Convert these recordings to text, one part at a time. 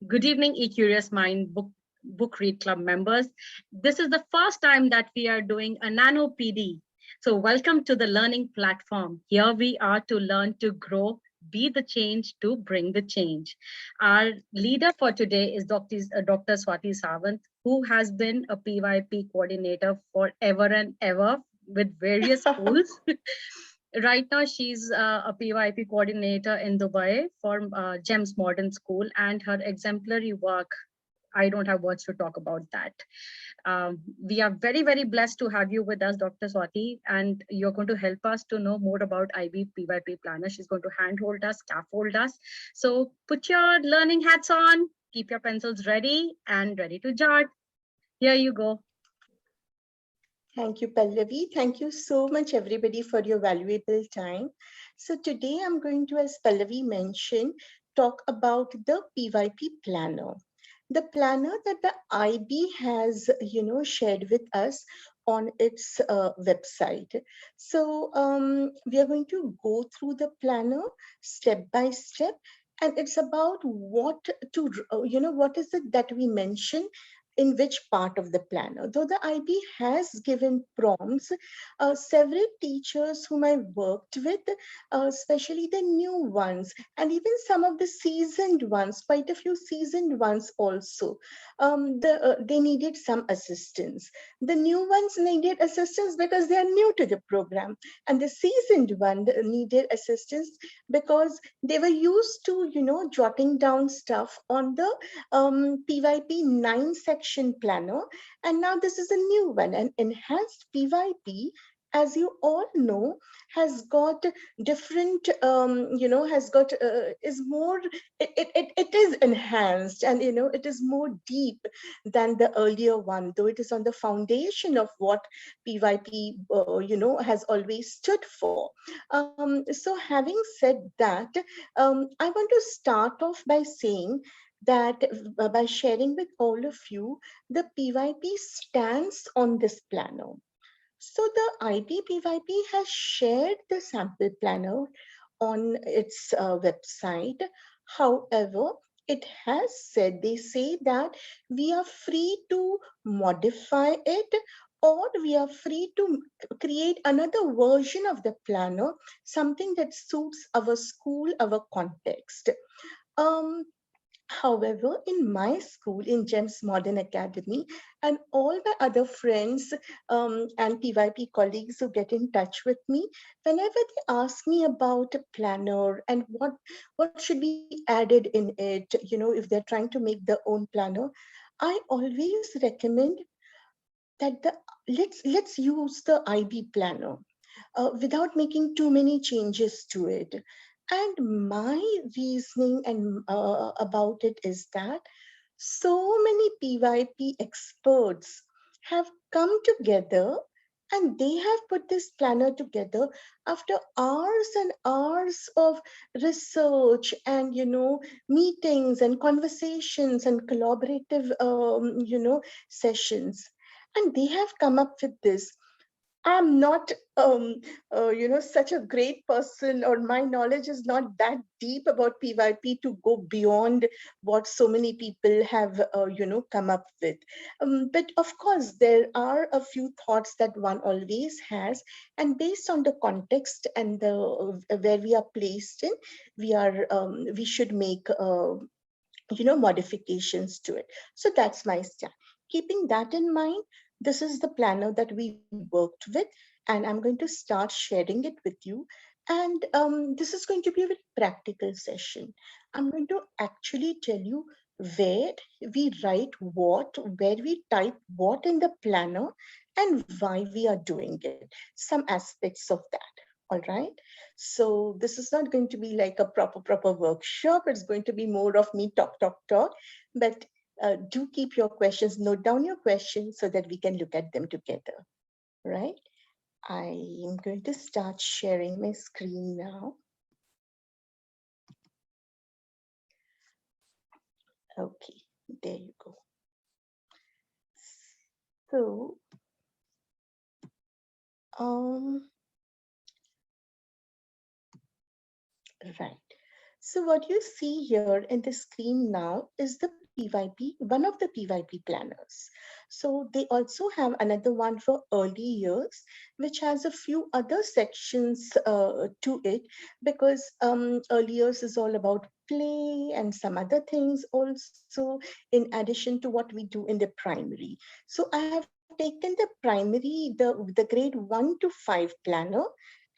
Good evening, Ecurious Mind book Read Club members. This is the first time that we are doing a Nano PD. So welcome to the learning platform. Here we are to learn, to grow, be the change, to bring the change. Our leader for today is Dr. Swati Sawant, who has been a PYP coordinator forever and ever with various schools. Right now, she's a PYP coordinator in Dubai for GEMS Modern School, and her exemplary work, I don't have words to talk about that. We are very, very blessed to have you with us, Dr. Swati, and you're going to help us to know more about IB PYP Planner. She's going to handhold us, scaffold us. So put your learning hats on, keep your pencils ready, and ready to jot. Here you go. Thank you, Pallavi. Thank you so much, everybody, for your valuable time. So today I'm going to, as Pallavi mentioned, talk about the PYP planner. The planner that the IB has, shared with us on its website. So we are going to go through the planner step by step, and it's about what is it that we mention in which part of the planner. Though the IB has given prompts, several teachers whom I worked with, especially the new ones, and even some of the seasoned ones, quite a few seasoned ones also, they needed some assistance. The new ones needed assistance because they are new to the program, and the seasoned one needed assistance because they were used to, jotting down stuff on the PYP 9 section planner, and now this is a new one, an enhanced PYP. As you all know, has got different, has got, is more, it is enhanced, and, it is more deep than the earlier one, though it is on the foundation of what PYP, has always stood for. So having said that, I want to start off by saying that by sharing with all of you, the PYP stands on this planner. So the IB PYP has shared the sample planner on its website. However, it has said, they say that we are free to modify it, or we are free to create another version of the planner, something that suits our school, our context. Um, However, in my school, in GEMS Modern Academy, and all my other friends and PYP colleagues who get in touch with me, whenever they ask me about a planner and what should be added in it, if they're trying to make their own planner, I always recommend that let's use the IB planner without making too many changes to it. And my reasoning and about it is that so many PYP experts have come together, and they have put this planner together after hours and hours of research and, meetings and conversations and collaborative, sessions. And they have come up with this. I'm not, such a great person, or my knowledge is not that deep about PYP to go beyond what so many people have, come up with. But of course, there are a few thoughts that one always has, and based on the context and the where we are placed in, we should make, modifications to it. So that's my stand. Keeping that in mind, this is the planner that we worked with, and I'm going to start sharing it with you. And this is going to be a very practical session. I'm going to actually tell you where we write what, where we type what in the planner, and why we are doing it, some aspects of that. All right. So this is not going to be like a proper workshop. It's going to be more of me talk. But do keep your questions, note down your questions so that we can look at them together. Right? I am going to start sharing my screen now. Okay, there you go. So, right. So what you see here in the screen now is the PYP, one of the PYP planners. So they also have another one for early years, which has a few other sections to it, because early years is all about play and some other things also, in addition to what we do in the primary. So I have taken the primary, the grade 1 to 5 planner,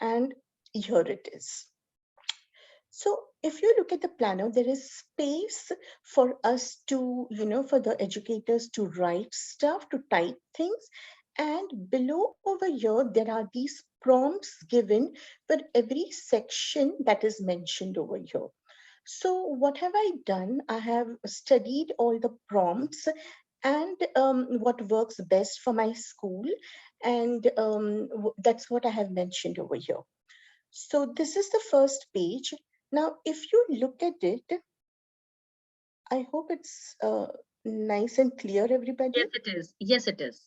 and here it is. So if you look at the planner, there is space for us to, for the educators to write stuff, to type things. And below over here, there are these prompts given for every section that is mentioned over here. So what have I done? I have studied all the prompts and what works best for my school. And that's what I have mentioned over here. So this is the first page. Now, if you look at it, I hope it's nice and clear, everybody. Yes, it is. Yes, it is.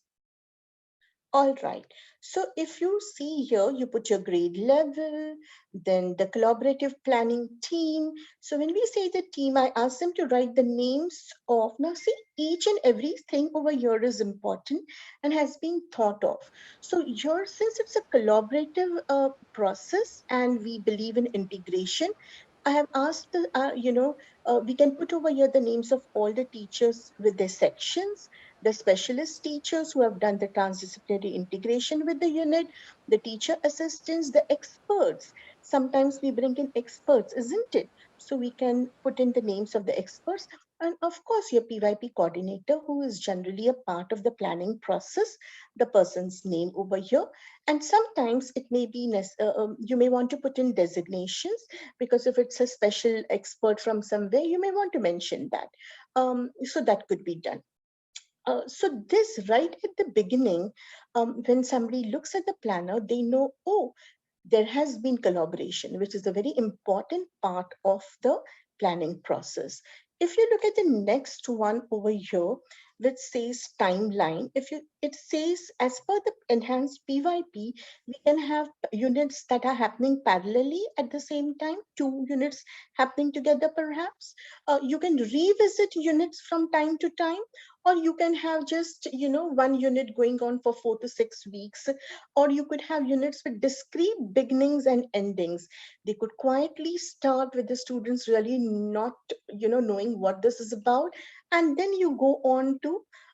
All right. So if you see here, you put your grade level, then the collaborative planning team. So when we say the team, I ask them to write the names of, now see, each and everything over here is important and has been thought of. So here, since it's a collaborative process and we believe in integration, I have asked, we can put over here the names of all the teachers with their sections, the specialist teachers who have done the transdisciplinary integration with the unit, the teacher assistants, the experts. Sometimes we bring in experts, isn't it? So we can put in the names of the experts. And of course, your PYP coordinator, who is generally a part of the planning process, the person's name over here. And sometimes it may be, you may want to put in designations, because if it's a special expert from somewhere, you may want to mention that. So that could be done. So this right at the beginning, when somebody looks at the planner, they know, oh, there has been collaboration, which is a very important part of the planning process. If you look at the next one over here, which says timeline, it says as per the enhanced PYP, we can have units that are happening parallelly at the same time, 2 units happening together perhaps. You can revisit units from time to time, or you can have just, 1 unit going on for 4 to 6 weeks, or you could have units with discrete beginnings and endings. They could quietly start with the students really not, knowing what this is about, and then you go on to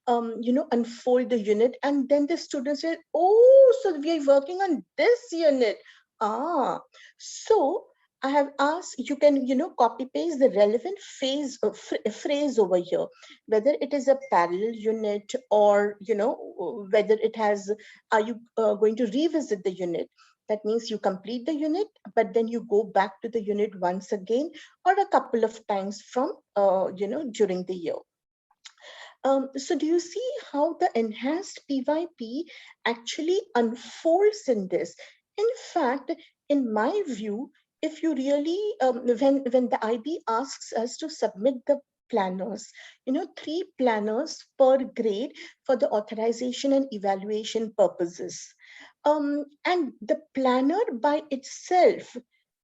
unfold the unit, and then the students say, oh, so we are working on this unit. Ah, so I have asked, you can, copy paste the relevant phrase over here, whether it is a parallel unit, or, whether it has, are you going to revisit the unit? That means you complete the unit, but then you go back to the unit once again, or a couple of times from, during the year. So do you see how the enhanced PYP actually unfolds in this? In fact, in my view, if you really, when the IB asks us to submit the planners, 3 planners per grade for the authorization and evaluation purposes. And the planner by itself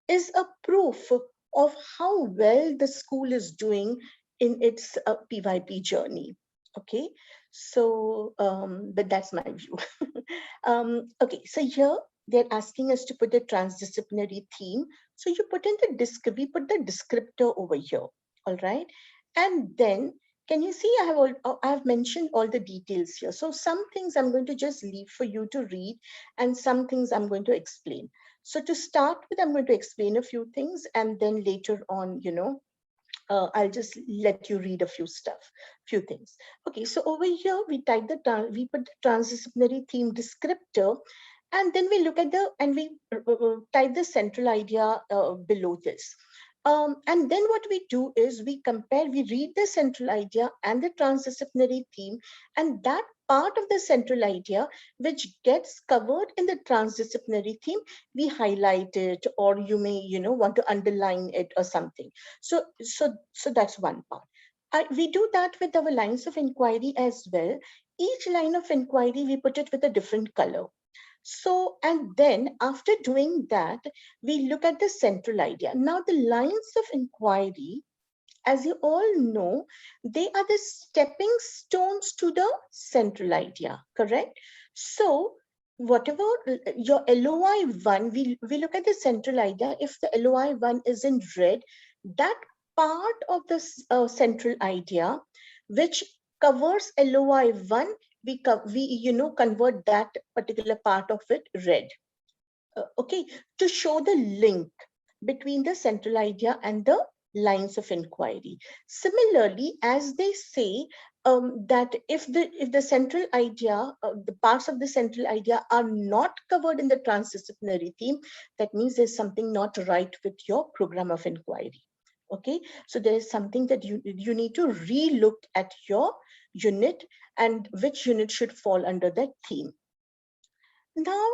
is a proof of how well the school is doing in its PYP journey. Okay, so but that's my view. Okay, so here they're asking us to put a transdisciplinary theme. So you put in we put the descriptor over here, all right? And then can you see I have mentioned all the details here. So some things I'm going to just leave for you to read, and some things I'm going to explain. So to start with, I'm going to explain a few things, and then later on, I'll just let you read a few things. Okay, so over here we put the transdisciplinary theme descriptor, and then we look at we type the central idea below this. And then what we do is we read the central idea and the transdisciplinary theme, and that part of the central idea which gets covered in the transdisciplinary theme, we highlight it, or you may, want to underline it or something. So that's one part. We do that with our lines of inquiry as well. Each line of inquiry, we put it with a different color. So, and then after doing that, we look at the central idea. Now, the lines of inquiry, as you all know, they are the stepping stones to the central idea, correct? So, whatever your LOI1, we look at the central idea. If the LOI1 is in red, that part of the central idea, which covers LOI1, we convert that particular part of it red. Okay, to show the link between the central idea and the lines of inquiry. Similarly, as they say, that if the central idea, the parts of the central idea are not covered in the transdisciplinary theme, that means there's something not right with your program of inquiry. Okay, so there is something that you need to re-look at your unit and which unit should fall under that theme. Now,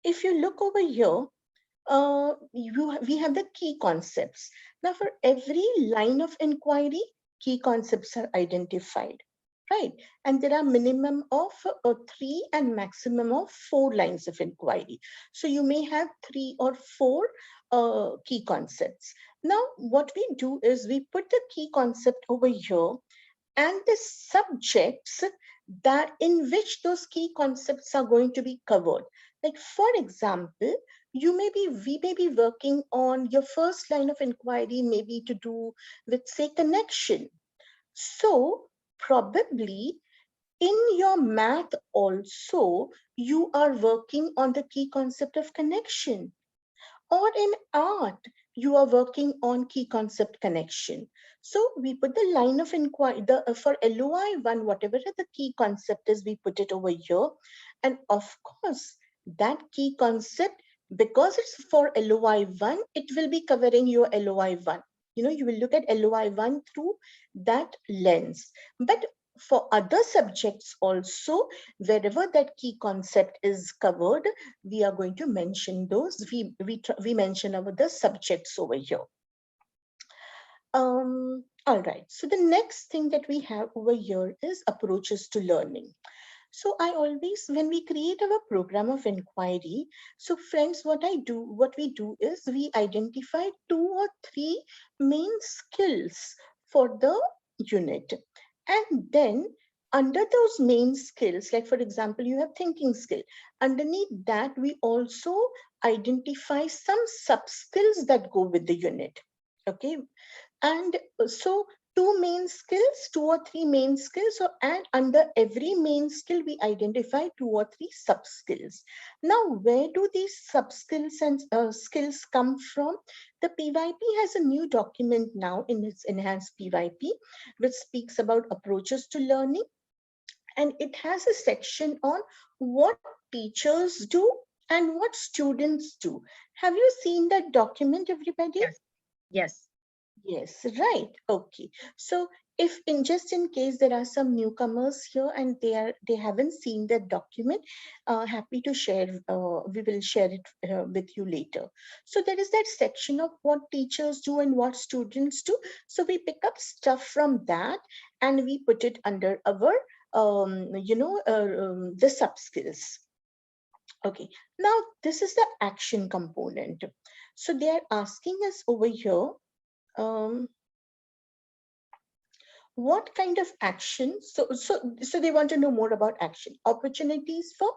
if you look over here, we have the key concepts. Now, for every line of inquiry, key concepts are identified, right? And there are minimum of 3 and maximum of 4 lines of inquiry. So you may have 3 or 4 key concepts. Now, what we do is we put the key concept over here and the subjects that in which those key concepts are going to be covered. Like, for example, we may be working on your first line of inquiry, maybe to do with, say, connection. So probably in your math also, you are working on the key concept of connection. Or in art, you are working on key concept connection. So we put the line of inquiry, for LOI1, whatever the key concept is, we put it over here. And of course, that key concept, because it's for LOI1, it will be covering your LOI1. You will look at LOI1 through that lens. But for other subjects also, wherever that key concept is covered, we are going to mention those. We mention our the subjects over here. All right. So the next thing that we have over here is approaches to learning. So I always, when we create our program of inquiry, so friends, what we do is we identify 2 or 3 main skills for the unit. And then under those main skills, like for example, you have thinking skill. Underneath that, we also identify some sub skills that go with the unit. Okay. And so 2 main skills, 2 or 3 main skills, and under every main skill, we identify 2 or 3 sub skills. Now, where do these sub skills and skills come from? The PYP has a new document now in its enhanced PYP, which speaks about approaches to learning. And it has a section on what teachers do and what students do. Have you seen that document, everybody? Yes. Yes. Yes, right. Okay. So if just in case there are some newcomers here and they haven't seen that document, happy to share, we will share it with you later. So there is that section of what teachers do and what students do. So we pick up stuff from that and we put it under our, the sub skills. Okay. Now this is the action component. So they are asking us over here, what kind of action? So they want to know more about action, opportunities for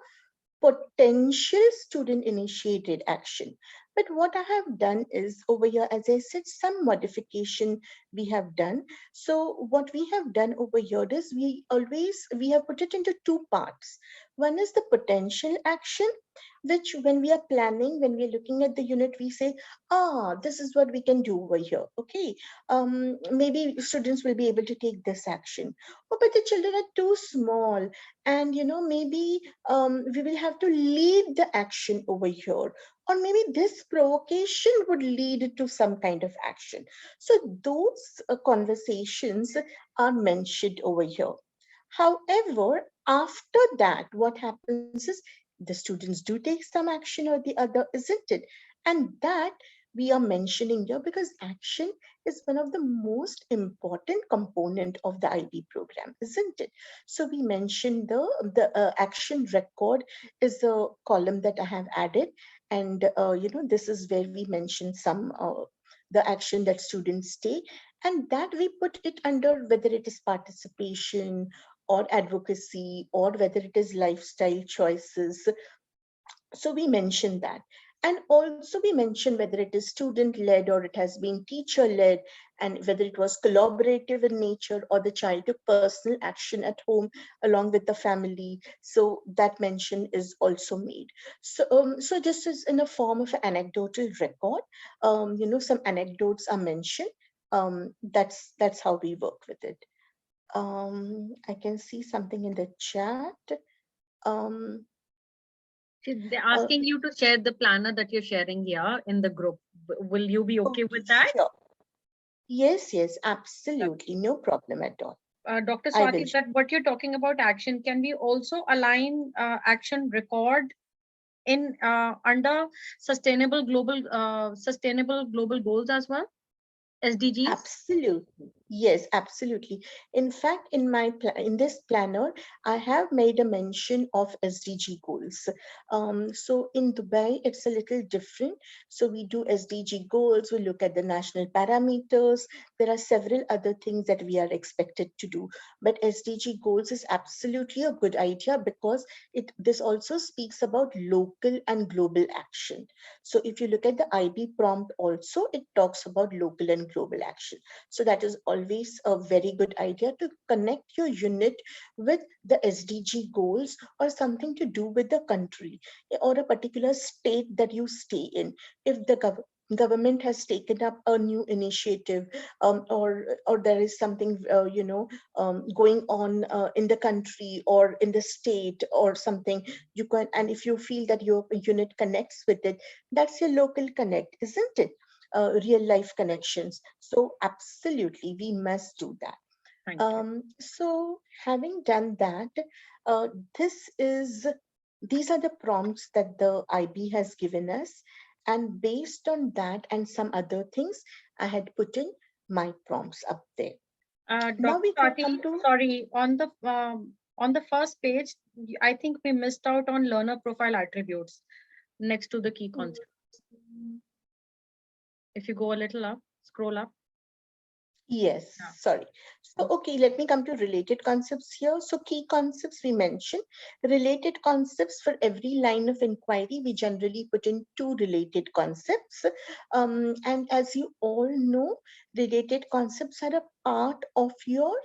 potential student initiated action. But what I have done is over here, as I said, some modification we have done. So what we have done over here is we have put it into 2 parts. One is the potential action, which when we are planning, when we are looking at the unit, we say, this is what we can do over here. Okay, maybe students will be able to take this action. Oh, but the children are too small, and maybe we will have to lead the action over here, or maybe this provocation would lead to some kind of action. So those conversations are mentioned over here. However, after that, what happens is the students do take some action or the other, isn't it? And that we are mentioning here because action is one of the most important component of the IB program, isn't it? So we mentioned the action record is a column that I have added, and this is where we mention some the action that students take, and that we put it under whether it is participation or advocacy or whether it is lifestyle choices. So we mentioned that. And also we mentioned whether it is student led or it has been teacher led, and whether it was collaborative in nature or the child took personal action at home along with the family. So that mention is also made. So just as in a form of an anecdotal record, some anecdotes are mentioned. That's how we work with it. I can see something in the chat. Um, They're uh, asking you to share the planner that you're sharing here in the group. Will you be okay okay, with that? sure. Yes, absolutely. No problem at all. Dr. I will. Swati, that what you're talking about action, can we also align action record in under sustainable global goals as well, SDGs? Absolutely. Yes, absolutely. In fact, in this planner, I have made a mention of SDG goals. So in Dubai, it's a little different. So we do SDG goals. We look at the national parameters. There are several other things that we are expected to do. But SDG goals is absolutely a good idea because this also speaks about local and global action. So if you look at the IB prompt also, it talks about local and global action. So that is always a very good idea to connect your unit with the SDG goals or something to do with the country or a particular state that you stay in. If the government has taken up a new initiative, or there is something going on in the country or in the state or something, you can, and if you feel that your unit connects with it, that's your local connect, isn't it? Real life connections. So absolutely, we must do that. Thank you. So having done that, uh, this is these are the prompts that the IB has given us, and based on that and some other things, I had put in my prompts up there. Now Dr. we can Swati, come to. sorry, on the first page, I think we missed out on learner profile attributes next to the key concepts. If you go a little up, scroll up. Yes, Yeah. sorry. So, okay, let me come to related concepts here. So, key concepts we mentioned. Related concepts for every line of inquiry, we generally put in 2 related concepts. And as you all know, related concepts are a part of your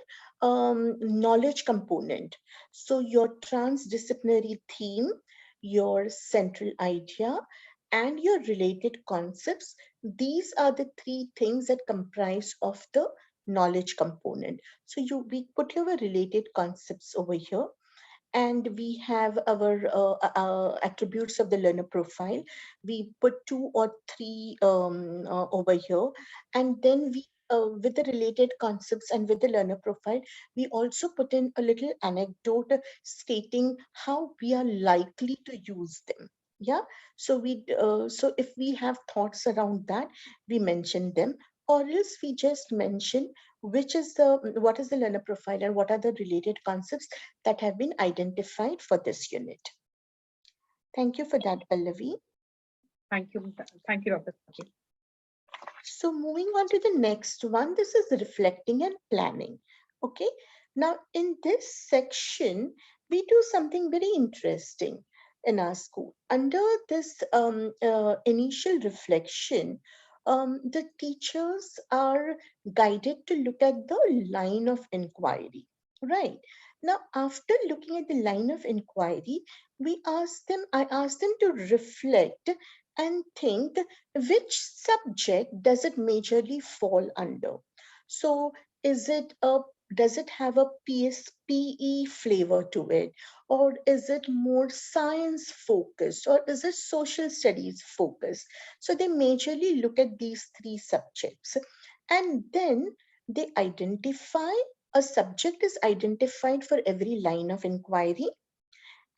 knowledge component. So, your transdisciplinary theme, your central idea, and your related concepts, these are the 3 things that comprise of the knowledge component. So we put your related concepts over here, and we have our attributes of the learner profile. We put 2 or 3 over here, and then we with the related concepts and with the learner profile, we also put in a little anecdote stating how we are likely to use them. Yeah, so if we have thoughts around that, we mention them, or else we just mention what is the learner profile and what are the related concepts that have been identified for this unit. Thank you for that, Pallavi. Thank you, Dr. Swati. So moving on to the next one, this is reflecting and planning. Okay. Now in this section, we do something very interesting in our school. Under this initial reflection, the teachers are guided to look at the line of inquiry. Right. Now, after looking at the line of inquiry, I asked them to reflect and think which subject does it majorly fall under. So is it a does it have a PSPE flavor to it, or is it more science focused, or is it social studies focused? So they majorly look at these 3 subjects, and then they identify a subject is identified for every line of inquiry,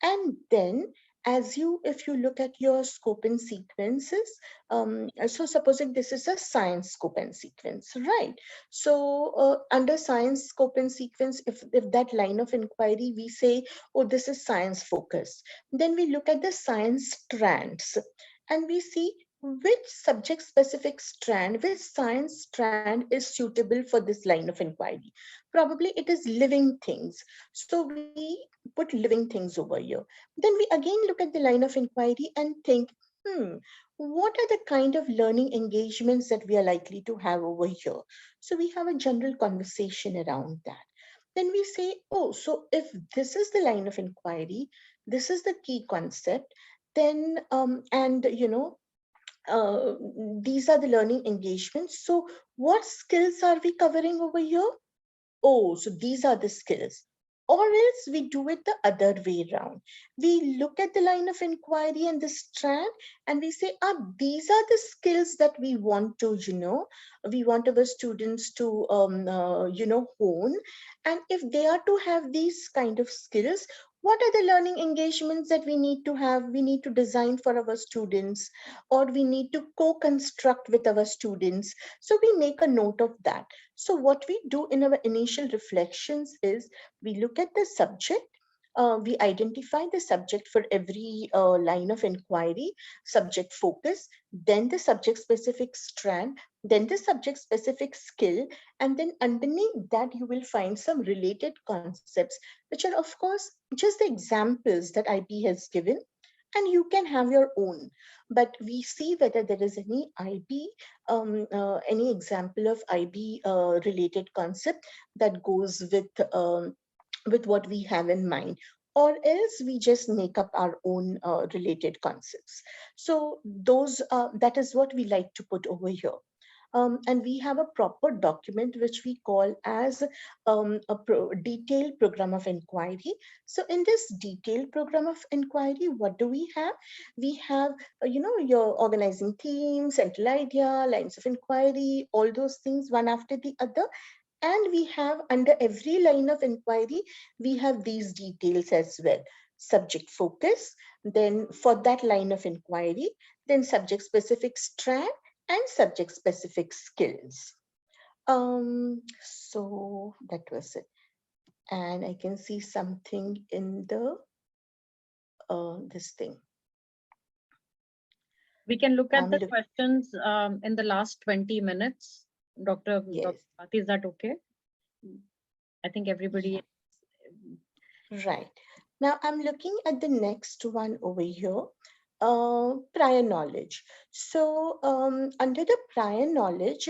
and then if you look at your scope and sequences, so supposing this is a science scope and sequence, right? So under science scope and sequence, if that line of inquiry, we say, oh, this is science focus, then we look at the science strands and we see which subject specific strand, which science strand is suitable for this line of inquiry. Probably it is living things. So we put living things over here. Then we again look at the line of inquiry and think, what are the kind of learning engagements that we are likely to have over here? So we have a general conversation around that. Then we say, oh, so if this is the line of inquiry, this is the key concept, then, uh, these are the learning engagements. So what skills are we covering over here? Oh, so these are the skills. Or else we do it the other way around. We look at the line of inquiry and the strand and we say, these are the skills that we want to, we want our students to, hone. And if they are to have these kind of skills, what are the learning engagements that we need to have? We need to design for our students, or we need to co-construct with our students. So we make a note of that. So what we do in our initial reflections is we look at the subject, we identify the subject for every line of inquiry, subject focus, then the subject specific strand, then the subject specific skill, and then underneath that you will find some related concepts, which are of course just the examples that IB has given, and you can have your own. But we see whether there is any IB, any example of IB related concept that goes with what we have in mind, or else we just make up our own related concepts. So that is what we like to put over here. And we have a proper document which we call as detailed program of inquiry. So in this detailed program of inquiry, what do we have? We have, your organizing theme, central idea, lines of inquiry, all those things one after the other. And we have under every line of inquiry, we have these details as well. Subject focus, then for that line of inquiry, then subject specific strand and subject specific skills. So that was it. And I can see something in the, this thing. We can look at the questions in the last 20 minutes. Dr. Swati, is that okay? I think everybody. Right. Now I'm looking at the next one over here, prior knowledge. So under the prior knowledge,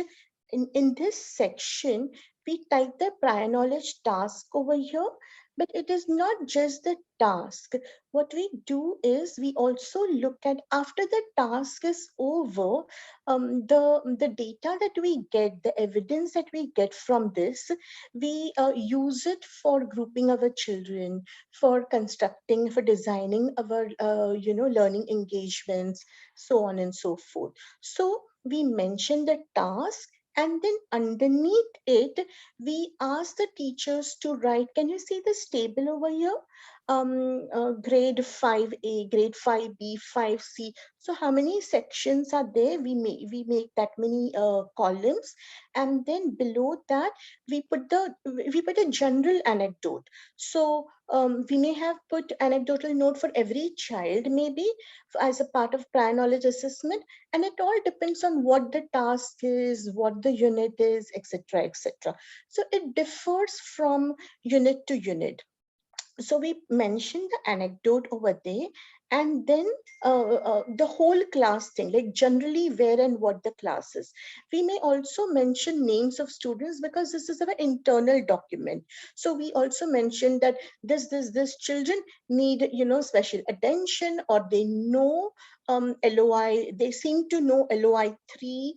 in this section, we type the prior knowledge task over here, but it is not just the task. What we do is we also look at, after the task is over, the data that we get, the evidence that we get from this, we use it for grouping our children, for constructing, for designing our, learning engagements, so on and so forth. So we mention the task, and then underneath it, we ask the teachers to write. Can you see this table over here? Grade 5A, grade 5B, 5C. So how many sections are there? We make that many columns, and then below that we put a general anecdote. So we may have put anecdotal note for every child, maybe as a part of prior knowledge assessment, and it all depends on what the task is, what the unit is, etc., etc. So it differs from unit to unit. So we mentioned the anecdote over there, and then the whole class thing, like generally where and what the class is. We may also mention names of students because this is our internal document. So we also mentioned that this children need, special attention, or they know LOI, they seem to know LOI 3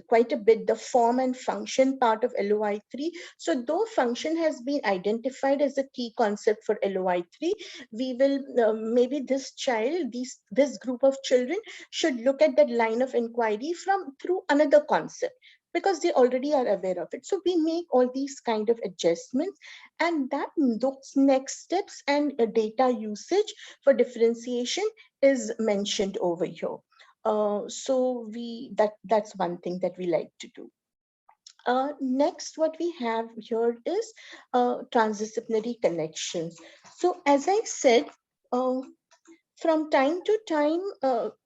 quite a bit, the form and function part of LOI 3. So though function has been identified as a key concept for LOI 3, we will, maybe this child, this group of children should look at that line of inquiry through another concept. because they already are aware of it. So we make all these kind of adjustments, and that those next steps and data usage for differentiation is mentioned over here. So that's one thing that we like to do. Next, what we have here is transdisciplinary connections. So as I said, uh, from time to time,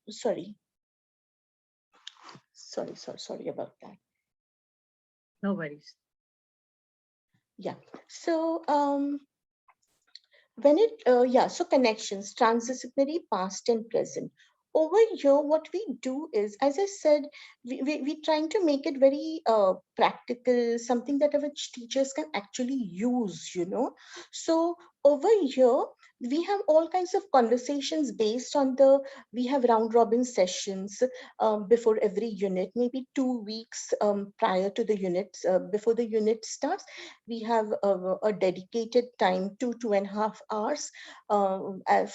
sorry about that. No worries. Yeah. So so connections, transdisciplinary past and present. Over here, what we do is, as I said, we trying to make it very practical, something that our teachers can actually use, So over here, we have all kinds of conversations based on we have round robin sessions before every unit, maybe 2 weeks prior to the units, before the unit starts. We have a dedicated time, 2.5 hours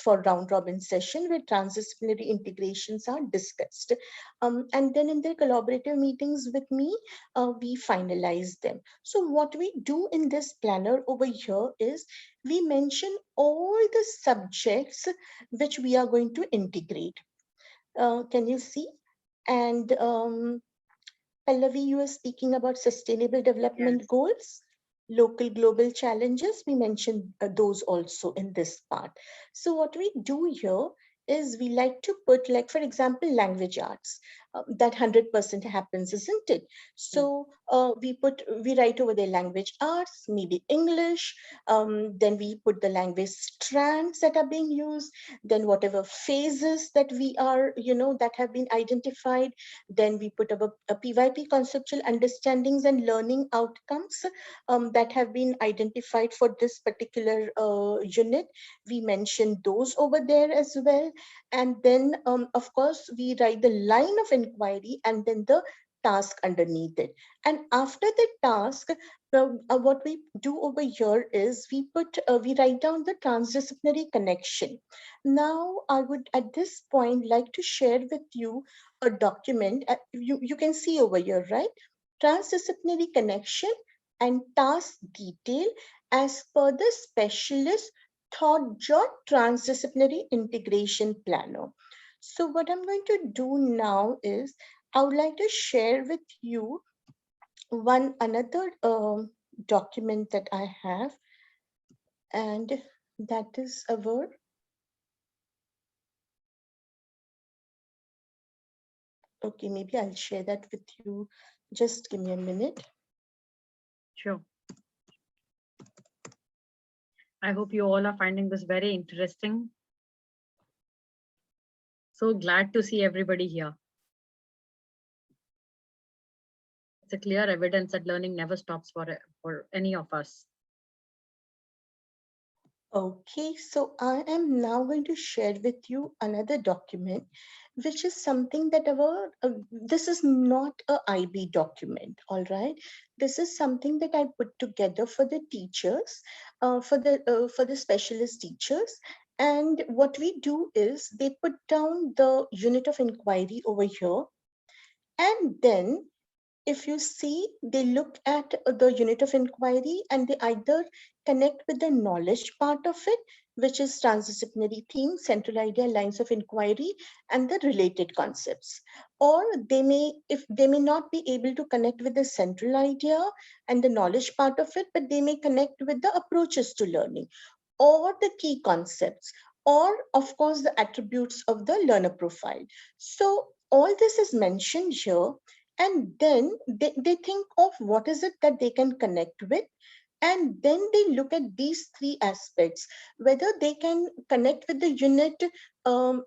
for round robin session where transdisciplinary integrations are discussed. And then in their collaborative meetings with me, we finalize them. So what we do in this planner over here is we mention all the subjects which we are going to integrate. Can you see? And Pallavi, you were speaking about sustainable development Yes. goals, local global challenges. We mentioned those also in this part. So what we do here is we like to put, like, for example, language arts. That 100% happens, isn't it? Yes. So we write over the language arts, maybe English. Then we put the language strands that are being used. Then whatever phases that we are, that have been identified. Then we put up a PYP conceptual understandings and learning outcomes that have been identified for this particular unit. We mentioned those over there as well. And then, of course, we write the line of inquiry and then the task underneath it. And after the task, what we do over here is we write down the transdisciplinary connection. Now, I would at this point like to share with you a document. You can see over here, right? Transdisciplinary connection and task detail as per the specialist thought jot transdisciplinary integration planner. So what I'm going to do now is I would like to share with you one another document that I have, and that is our okay, maybe I'll share that with you. Just give me a minute. Sure. I hope you all are finding this very interesting. So glad to see everybody here. It's a clear evidence that learning never stops for any of us. Okay, so I am now going to share with you another document, which is something that this is not a IB document, all right? This is something that I put together for the teachers, for the specialist teachers. And what we do is they put down the unit of inquiry over here, and then if you see, they look at the unit of inquiry and they either connect with the knowledge part of it, which is transdisciplinary themes, central idea, lines of inquiry, and the related concepts. Or if they may not be able to connect with the central idea and the knowledge part of it, but they may connect with the approaches to learning or the key concepts, or of course the attributes of the learner profile. So all this is mentioned here, and then they think of what is it that they can connect with, and then they look at these three aspects, whether they can connect with the unit, um,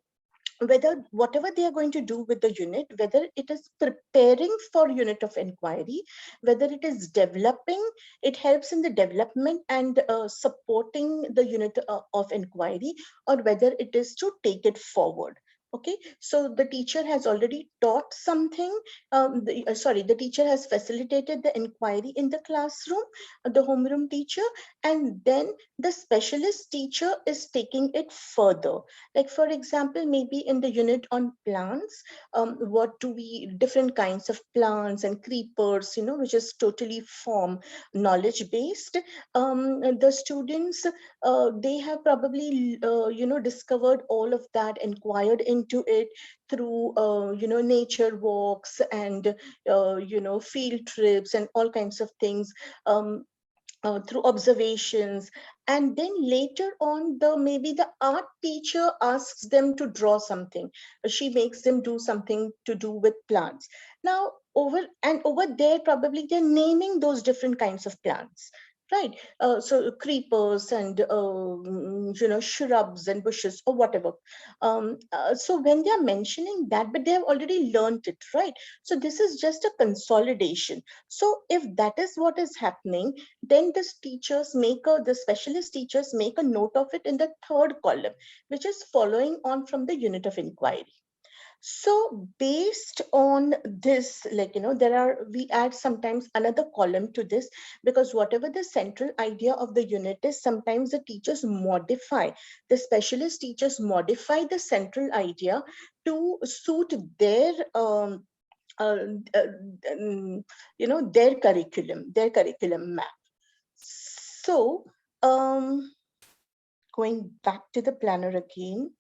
whether whatever they are going to do with the unit, whether it is preparing for unit of inquiry, whether it is developing, it helps in the development and supporting the unit of inquiry, or whether it is to take it forward. Okay, so the teacher has already taught something. The teacher has facilitated the inquiry in the classroom, the homeroom teacher, and then the specialist teacher is taking it further. Like, for example, maybe in the unit on plants, different kinds of plants and creepers, which is totally form knowledge based. The students, they have probably discovered all of that, inquired into it through nature walks and field trips and all kinds of things, through observations. And then later on, the maybe the art teacher asks them to draw something. She makes them do something to do with plants. Now over there, probably they're naming those different kinds of plants, right? So creepers and shrubs and bushes or whatever. So when they are mentioning that, but they have already learned it, right? So this is just a consolidation. So if that is what is happening, then the specialist teachers make a note of it in the third column, which is following on from the unit of inquiry. So based on this, we add sometimes another column to this, because whatever the central idea of the unit is, sometimes the specialist teachers modify the central idea to suit their uh, uh, their curriculum map. So, going back to the planner again.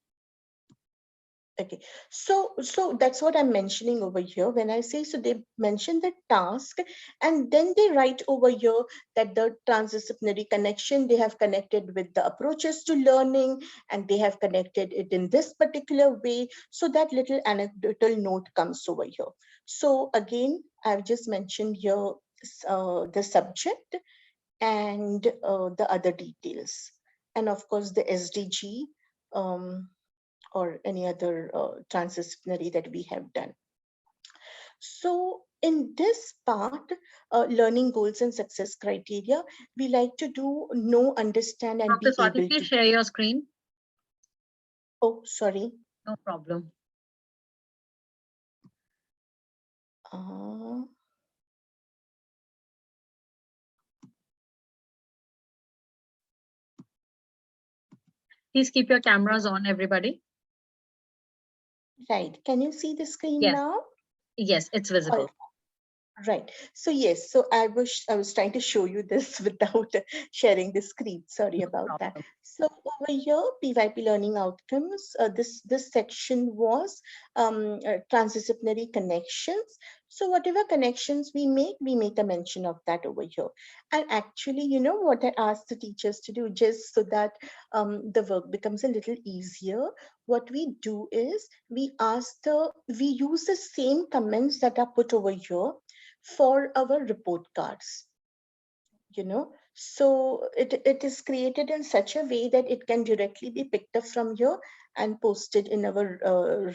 Okay, so that's what I'm mentioning over here. When I say, so they mention the task, and then they write over here that the transdisciplinary connection, they have connected with the approaches to learning, and they have connected it in this particular way. So that little anecdotal note comes over here. So again, I've just mentioned here the subject and the other details, and of course the SDG, or any other transdisciplinary that we have done. So in this part, learning goals and success criteria, we like to do know, understand, and Dr. be Swati, able please to. share your screen. Oh, sorry. No problem. Uh, Please keep your cameras on, everybody. right. Can you see the screen Yes, now? yes, it's visible. Right. So yes, so I was trying to show you this without sharing the screen. Sorry No about that. problem. So over here, PYP Learning Outcomes, this section was transdisciplinary connections. So whatever connections we make a mention of that over here. And actually, you know what I asked the teachers to do, just so that the work becomes a little easier. What we do is we use the same comments that are put over here for our report cards, so it is created in such a way that it can directly be picked up from here and posted in our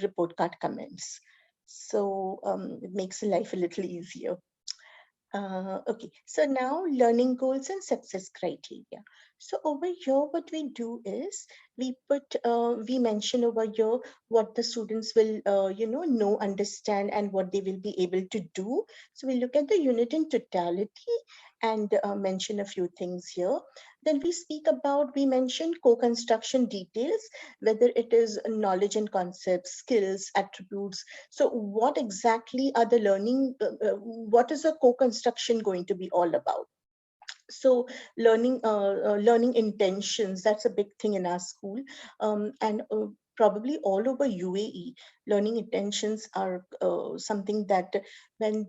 report card comments. So it makes life a little easier. Okay, so now learning goals and success criteria. So over here, what we do is we mention over here what the students will, know, understand, and what they will be able to do. So we look at the unit in totality and mention a few things here. Then we mention co-construction details, whether it is knowledge and concepts, skills, attributes. So what exactly are the what is a co-construction going to be all about? So learning intentions, that's a big thing in our school. And probably all over UAE, learning intentions are something that when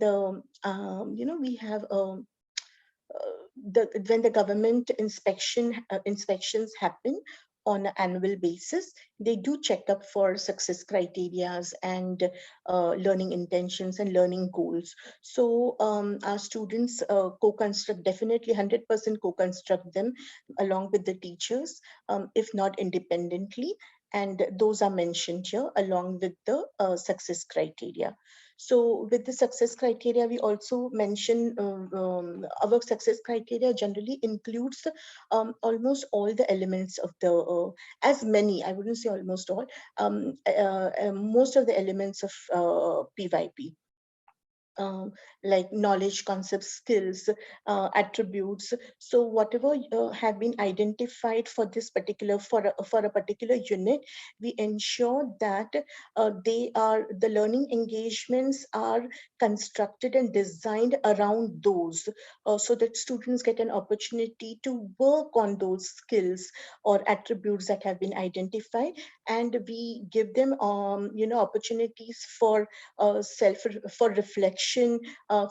we have when the government inspections happen on an annual basis, they do check up for success criterias and learning intentions and learning goals. So our students co-construct, definitely 100% co-construct them along with the teachers, if not independently. And those are mentioned here along with the success criteria. So with the success criteria, we also mention our success criteria generally includes almost all the elements of the, as many, I wouldn't say almost all, most of the elements of PYP. um, like knowledge, concepts, skills, attributes. So whatever have been identified for this particular, for a particular unit, we ensure that the learning engagements are constructed and designed around those, so that students get an opportunity to work on those skills or attributes that have been identified, and we give them opportunities for self for reflection,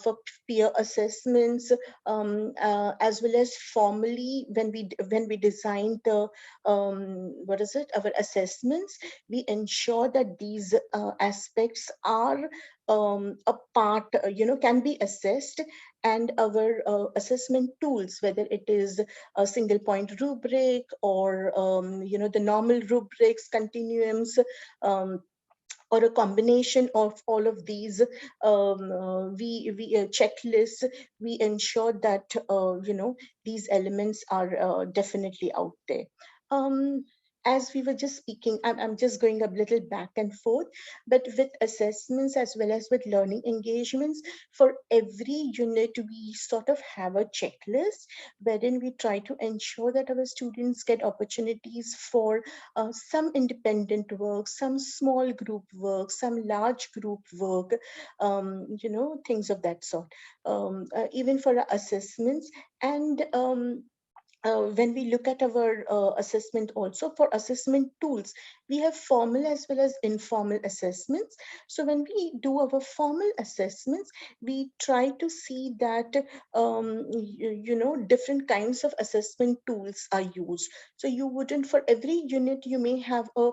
for peer assessments, as well as formally when we design the what is it our assessments, we ensure that these aspects are a part, can be assessed, and our assessment tools, whether it is a single point rubric or the normal rubrics, continuums, or a combination of all of these, we checklists, we ensure that these elements are definitely out there. um, as we were just speaking, I'm just going a little back and forth, but with assessments as well as with learning engagements, for every unit we sort of have a checklist wherein we try to ensure that our students get opportunities for some independent work, some small group work, some large group work, things of that sort, even for our assessments. And when we look at our assessment, also for assessment tools, we have formal as well as informal assessments. So when we do our formal assessments, we try to see that different kinds of assessment tools are used. So you wouldn't, for every unit you may have a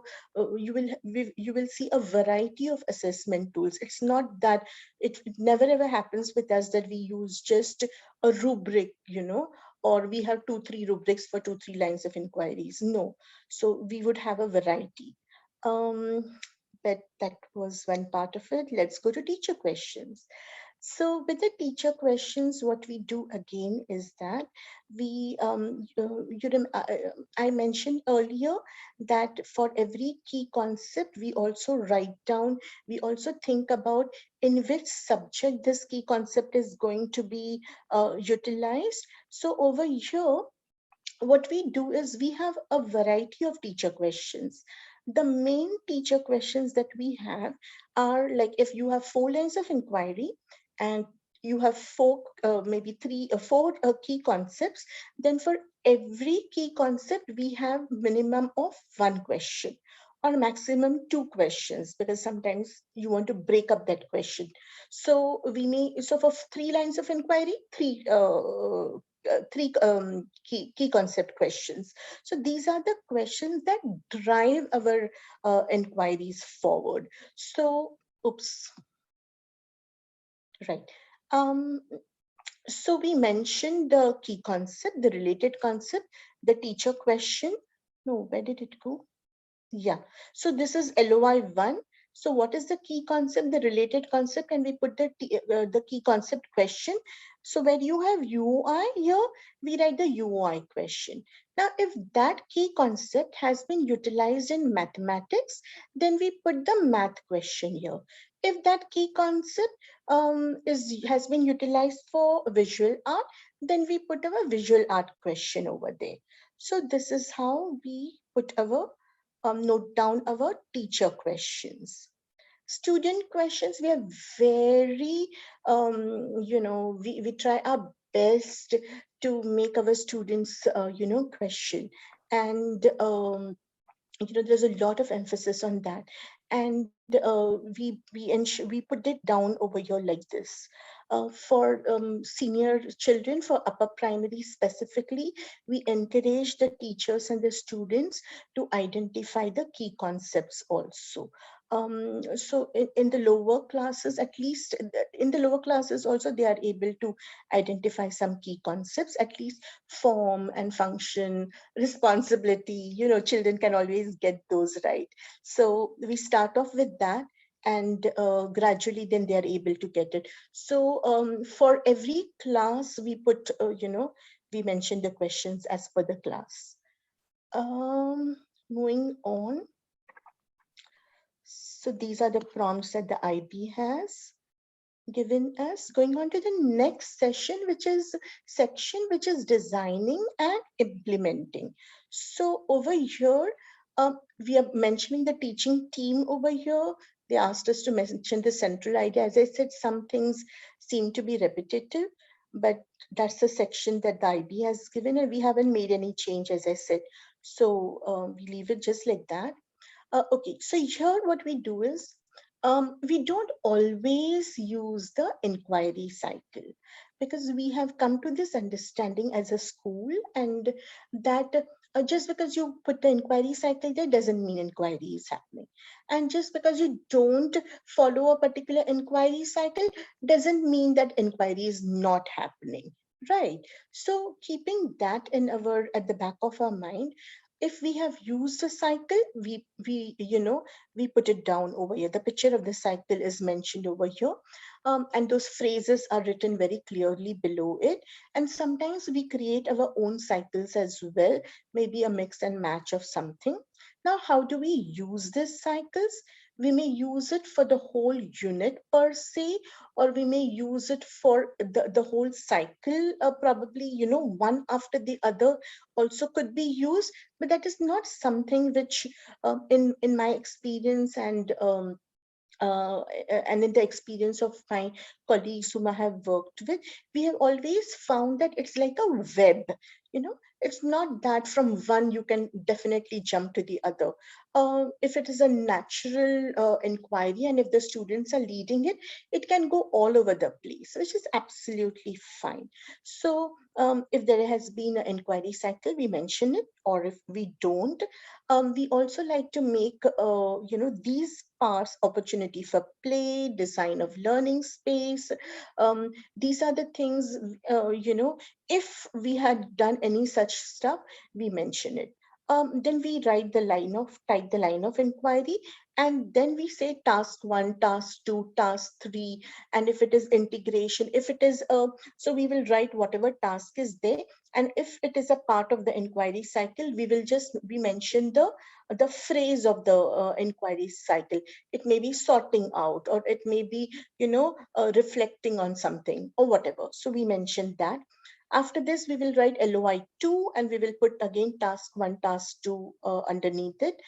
you will see a variety of assessment tools. It's not that it never ever happens with us that we use just a rubric, or we have 2-3 rubrics for 2-3 lines of inquiries. No. So we would have a variety. Um, but that was one part of it. Let's go to teacher questions. So with the teacher questions, what we do again is that we, I mentioned earlier that for every key concept, we also write down, we also think about in which subject this key concept is going to be utilized. So over here, what we do is we have a variety of teacher questions. The main teacher questions that we have are like, if you have 4 lines of inquiry and you have maybe 3 or 4 key concepts, then for every key concept, we have minimum of 1 question or maximum 2 questions, because sometimes you want to break up that question. So so for 3 lines of inquiry, 3 key concept questions. So these are the questions that drive our inquiries forward. So, oops, right. Um, so we mentioned the key concept, the related concept, the teacher question. No, where did it go? Yeah, so this is LOI 1. So what is the key concept, the related concept, and we put the key concept question. So where you have UI here, we write the UI question. Now, if that key concept has been utilized in mathematics, then we put the math question here. If that key concept has been utilized for visual art, then we put our visual art question over there. So this is how we put our note down our teacher questions. Student questions, we are very, we try our best to make our students, question. And, there's a lot of emphasis on that. And we put it down over here like this. For senior children, for upper primary specifically, we encourage the teachers and the students to identify the key concepts also. So in the lower classes, at least in the lower classes also, they are able to identify some key concepts, at least form and function, responsibility, children can always get those right. So we start off with that. and gradually then they are able to get it. So for every class we put, we mention the questions as per the class. Moving on. So these are the prompts that the IB has given us. Going on to the next section, which is designing and implementing. So over here, we are mentioning the teaching team over here. They asked us to mention the central idea. As I said, some things seem to be repetitive, but that's the section that the IB has given, and we haven't made any change, as I said. So we leave it just like that. Okay, so here what we do is we don't always use the inquiry cycle, because we have come to this understanding as a school, and that just because you put the inquiry cycle there doesn't mean inquiry is happening. And just because you don't follow a particular inquiry cycle doesn't mean that inquiry is not happening. Right. So keeping that in our at the back of our mind, if we have used a cycle, we put it down over here. The picture of the cycle is mentioned over here, and those phrases are written very clearly below it. And sometimes we create our own cycles as well, maybe a mix and match of something. Now, how do we use these cycles? We may use it for the whole unit per se, or we may use it for the whole cycle, probably, one after the other also could be used, but that is not something which, in my experience and in the experience of my colleagues whom I have worked with, we have always found that it's like a web. It's not that from one you can definitely jump to the other. If it is a natural inquiry, and if the students are leading it, it can go all over the place, which is absolutely fine. So if there has been an inquiry cycle, we mention it, or if we don't, we also like to make these parts opportunity for play, design of learning space. These are the things, if we had done any such stuff, we mention it. Then we type the line of inquiry, and then we say task 1, task 2, task 3. And if it is integration, if it is so we will write whatever task is there. And if it is a part of the inquiry cycle, we mention the phrase of the inquiry cycle. It may be sorting out, or it may be reflecting on something, or whatever. So we mentioned that. After this, we will write LOI 2, and we will put again task 1, task 2 underneath it.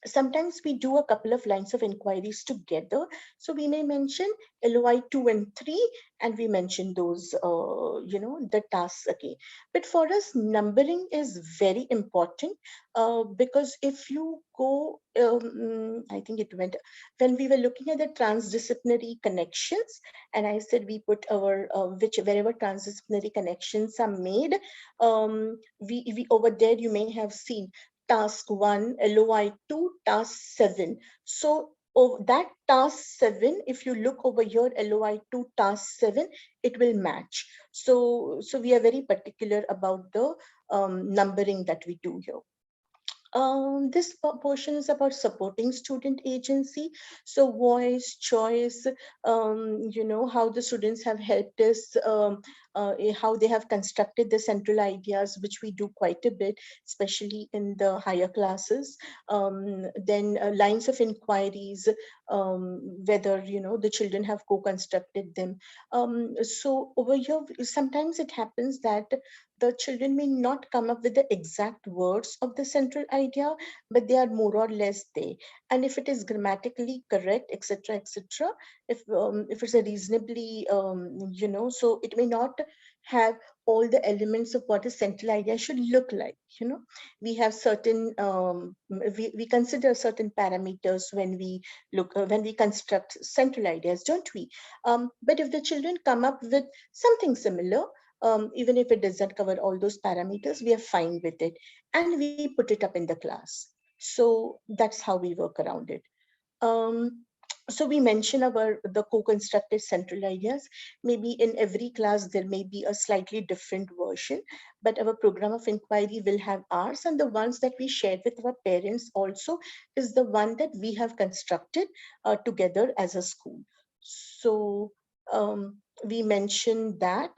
Sometimes we do a couple of lines of inquiries together. So we may mention LOI 2 and 3, and we mention those, the tasks again. But for us, numbering is very important, because if you go, I think it went, when we were looking at the transdisciplinary connections, and I said we put our, wherever transdisciplinary connections are made, we over there, you may have seen task 1, LOI 2, task 7. So that task 7, if you look over here, LOI 2, task 7, it will match. So we are very particular about the numbering that we do here. This portion is about supporting student agency. So voice, choice, how the students have helped us, how they have constructed the central ideas, which we do quite a bit, especially in the higher classes. Then lines of inquiries, whether, the children have co-constructed them. So over here, sometimes it happens that the children may not come up with the exact words of the central idea, but they are more or less there. And if it is grammatically correct, etc., etc., if it's a reasonably, so it may not have all the elements of what a central idea should look like. We have certain, we consider certain parameters when we when we construct central ideas, don't we? But if the children come up with something similar, even if it doesn't cover all those parameters, we are fine with it, and we put it up in the class. So that's how we work around it. So we mention the co-constructed central ideas. Maybe in every class there may be a slightly different version, but our program of inquiry will have ours, and the ones that we shared with our parents also is the one that we have constructed together as a school. So we mention our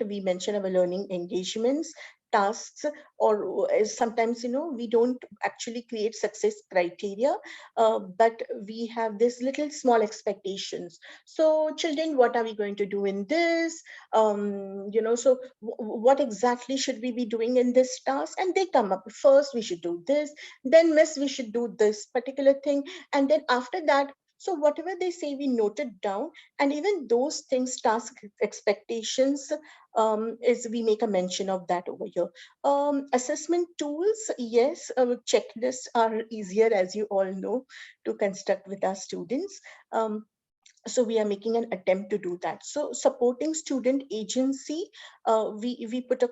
learning engagements, tasks, or sometimes, we don't actually create success criteria, but we have this little small expectations. So children, what are we going to do in this? So what exactly should we be doing in this task? And they come up, first we should do this, then miss, we should do this particular thing. And then after that, so whatever they say, we note it down. And even those things, task expectations, is we make a mention of that over here. Assessment tools, yes, checklists are easier, as you all know, to construct with our students. So we are making an attempt to do that. So supporting student agency, we put a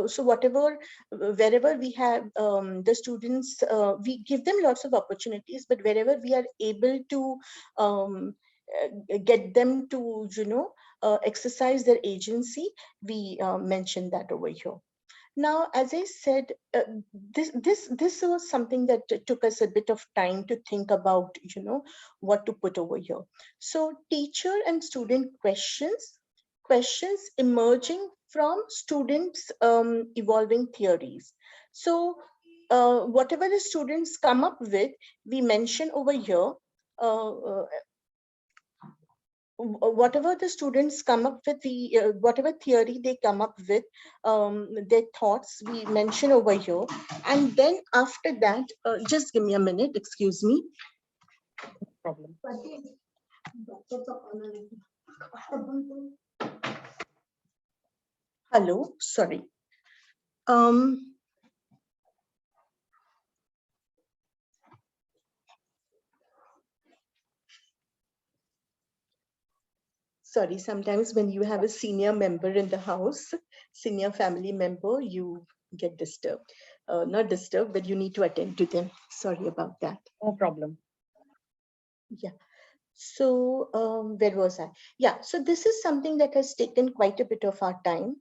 so whatever, wherever we have the students, we give them lots of opportunities, but wherever we are able to get them to exercise their agency, we mention that over here. Now, as I said, this was something that took us a bit of time to think about, what to put over here. So, teacher and student questions emerging from students' evolving theories. So, whatever the students come up with, we mention over here. Whatever the students come up with, the whatever theory they come up with, their thoughts we mention over here. And then after that, just give me a minute, excuse me. Problem. Hello, sorry. um Sorry, sometimes when you have a senior member in the house, senior family member, you get disturbed. Not disturbed, but you need to attend to them. Sorry about that. No problem. Yeah. So where was I? Yeah, so this is something that has taken quite a bit of our time.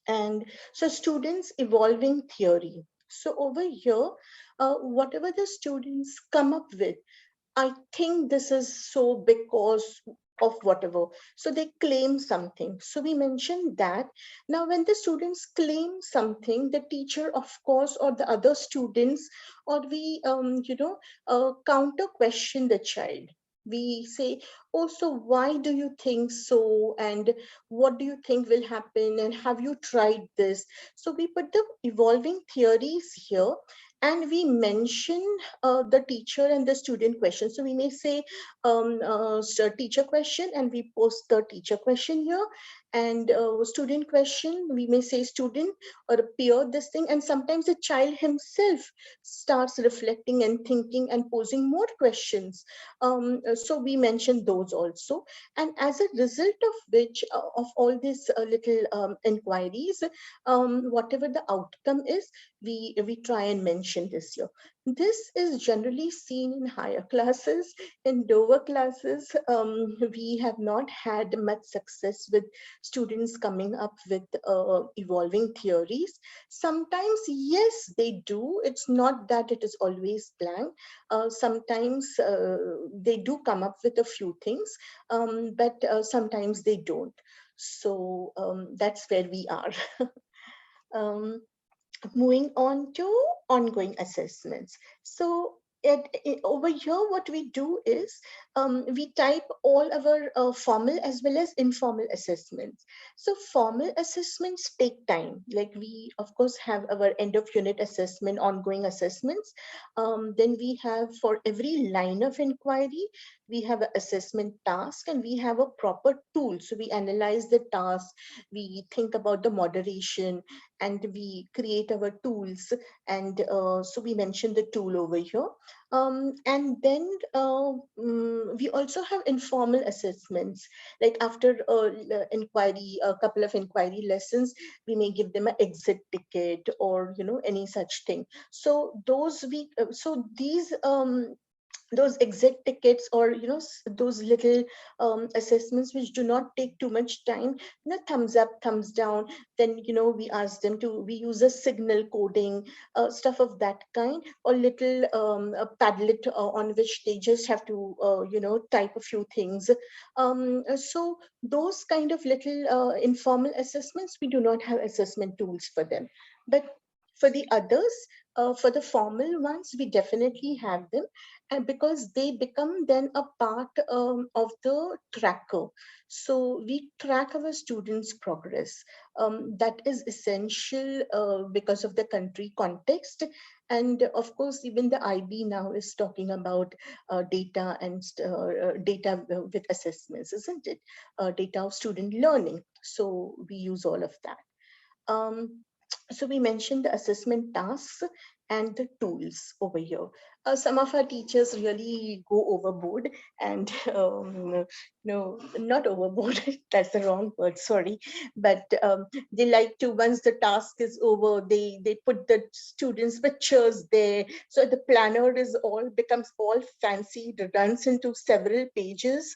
And so students evolving theory. So over here, whatever the students come up with, I think this is so because of whatever. So they claim something. So we mentioned that. Now, when the students claim something, the teacher, of course, or the other students, or we, counter question the child. We say, oh, so why do you think so? And what do you think will happen? And have you tried this? So we put the evolving theories here, and we mention the teacher and the student question. So we may say teacher question, and we post the teacher question here, and student question, we may say student or a peer this thing, and sometimes the child himself starts reflecting and thinking and posing more questions. So we mention those also. And as a result of which, of all these little inquiries, whatever the outcome is, we try and mention this here. This is generally seen in higher classes. In lower classes, we have not had much success with students coming up with evolving theories. Sometimes, yes, they do. It's not that it is always blank. Sometimes they do come up with a few things, but sometimes they don't. So that's where we are. um, Moving on to ongoing assessments. So over here, what we do is we type all our formal as well as informal assessments. So formal assessments take time. Like we, of course, have our end of unit assessment, ongoing assessments. Then we have for every line of inquiry, we have an assessment task, and we have a proper tool. So we analyze the task, we think about the moderation, and we create our tools. And so we mentioned the tool over here. And then we also have informal assessments. Like after inquiry, a couple of inquiry lessons, we may give them an exit ticket, or any such thing. So those we so these those exit tickets, or those little assessments which do not take too much time, thumbs up, thumbs down. Then we ask them to, we use a signal coding, stuff of that kind, or little a padlet on which they just have to type a few things. So those kind of little informal assessments, we do not have assessment tools for them. But for the others, for the formal ones, we definitely have them, and because they become then a part of the tracker. So we track our students' progress. That is essential because of the country context. And of course, even the IB now is talking about data and data with assessments, isn't it? Data of student learning. So we use all of that. Um, so we mentioned the assessment tasks and the tools over here. Some of our teachers really go overboard and no, not overboard. That's the wrong word. Sorry, but they like to, once the task is over, they put the students' pictures there. So the planner is all becomes all fancy. It runs into several pages.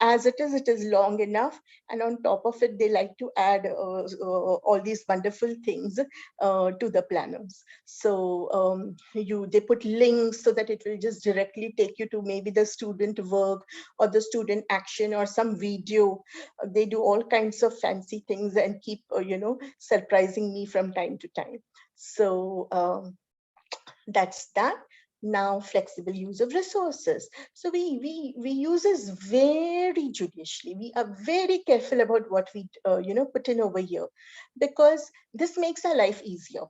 As it is long enough, and on top of it, they like to add all these wonderful things to the planners. So they put links so that it will just directly take you to maybe the student work or the student action or some video. They do all kinds of fancy things and keep surprising me from time to time. So that's that. Now, flexible use of resources. So we use this very judiciously. We are very careful about what we put in over here, because this makes our life easier.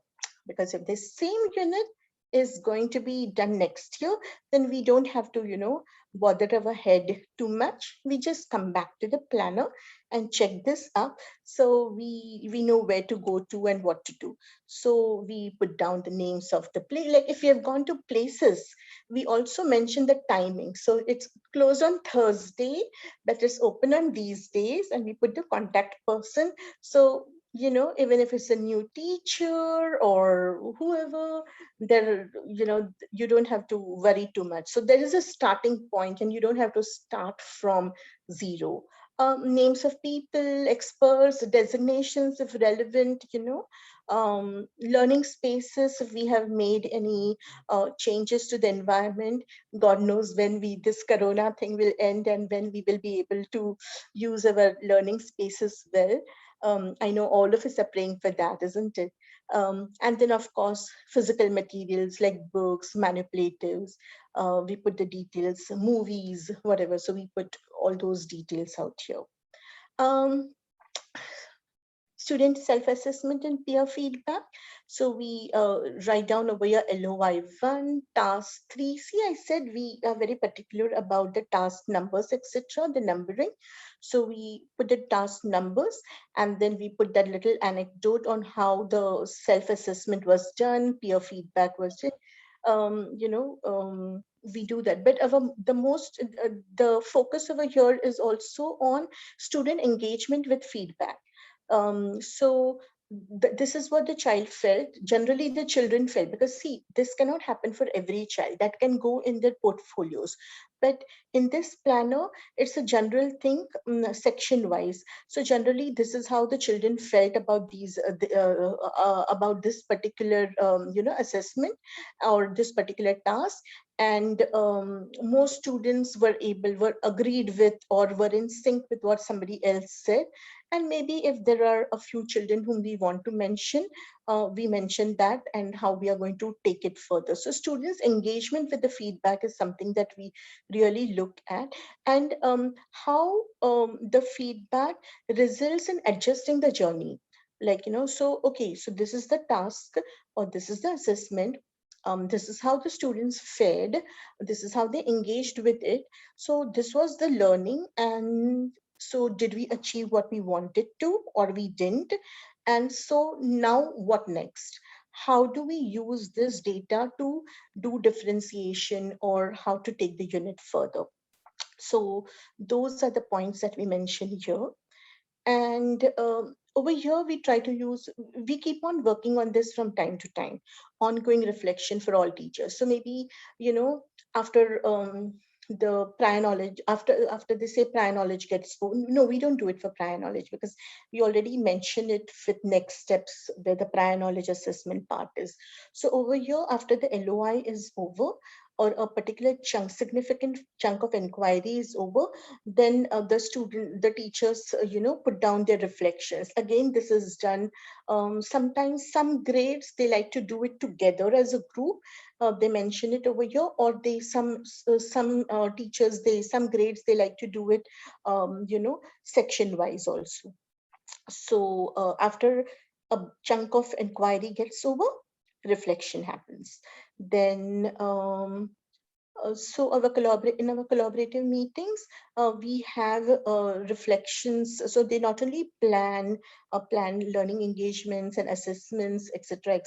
Because if the same unit is going to be done next year, then we don't have to bother our head too much. We just come back to the planner and check this up, so we know where to go to and what to do. So we put down the names of the place. Like if we have gone to places, we also mention the timing. So it's closed on Thursday, but it's open on these days, and we put the contact person. So even if it's a new teacher or whoever, there, you don't have to worry too much. So there is a starting point, and you don't have to start from zero. Names of people, experts, designations if relevant, learning spaces, if we have made any changes to the environment. God knows when this corona thing will end and when we will be able to use our learning spaces well. I know all of us are praying for that, isn't it? And then, of course, physical materials like books, manipulatives. We put the details, movies, whatever. So we put all those details out here. Um, Student self-assessment and peer feedback. So we write down over here LOI 1, task 3. See, I said we are very particular about the task numbers, etc., the numbering. So we put the task numbers, and then we put that little anecdote on how the self-assessment was done, peer feedback was done. We do that, but the focus over here is also on student engagement with feedback. So this is what the child felt. Generally, the children felt, because see, this cannot happen for every child. That can go in their portfolios. But in this planner, it's a general thing, section wise. So generally, this is how the children felt about about this particular assessment or this particular task. And most students were agreed with or were in sync with what somebody else said. And maybe if there are a few children whom we want to mention, we mention that and how we are going to take it further. So students' engagement with the feedback is something that we really look at, and how the feedback results in adjusting the journey. Like, so, okay, so this is the task or this is the assessment. This is how the students fared. This is how they engaged with it. So this was the learning, and so did we achieve what we wanted to, or we didn't? And so now what next? How do we use this data to do differentiation, or how to take the unit further? So those are the points that we mentioned here. And over here, we keep on working on this from time to time, ongoing reflection for all teachers. So maybe, after the prior knowledge, after they say prior knowledge gets, no, we don't do it for prior knowledge, because we already mentioned it with next steps where the prior knowledge assessment part is. So over here, after the LOI is over, or a particular significant chunk of inquiry is over, then the teachers, put down their reflections. Again, this is done. Sometimes some grades, they like to do it together as a group. They mention it over here, or some teachers, some grades, they like to do it, section wise also. So after a chunk of inquiry gets over, reflection happens. Then so in our collaborative meetings, we have reflections. So they not only plan learning engagements and assessments, etc.,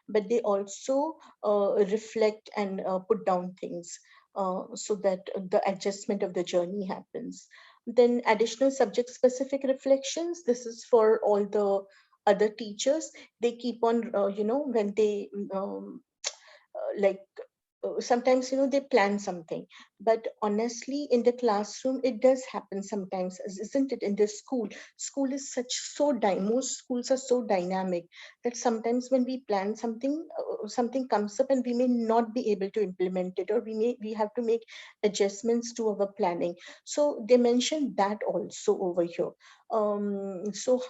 but they also reflect and put down things, so that the adjustment of the journey happens. Then additional subject specific reflections. This is for all the other teachers. They keep on, when they like sometimes, they plan something, but honestly in the classroom it does happen sometimes, isn't it? In the school is most schools are so dynamic that sometimes when we plan something, something comes up and we may not be able to implement it, or we have to make adjustments to our planning. So they mentioned that also over here. So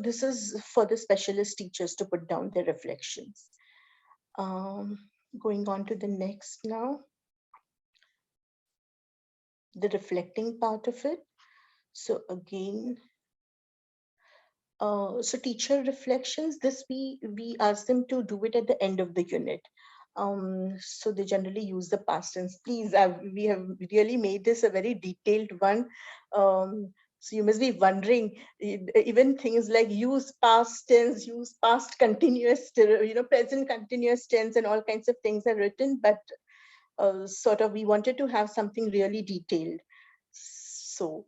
this is for the specialist teachers to put down their reflections. um, Going on to the next now, the reflecting part of it. So again, so teacher reflections, this we ask them to do it at the end of the unit. So they generally use the past tense. Please, we have really made this a very detailed one. So you must be wondering, even things like use past tense, use past continuous, present continuous tense, and all kinds of things are written, but sort of we wanted to have something really detailed. So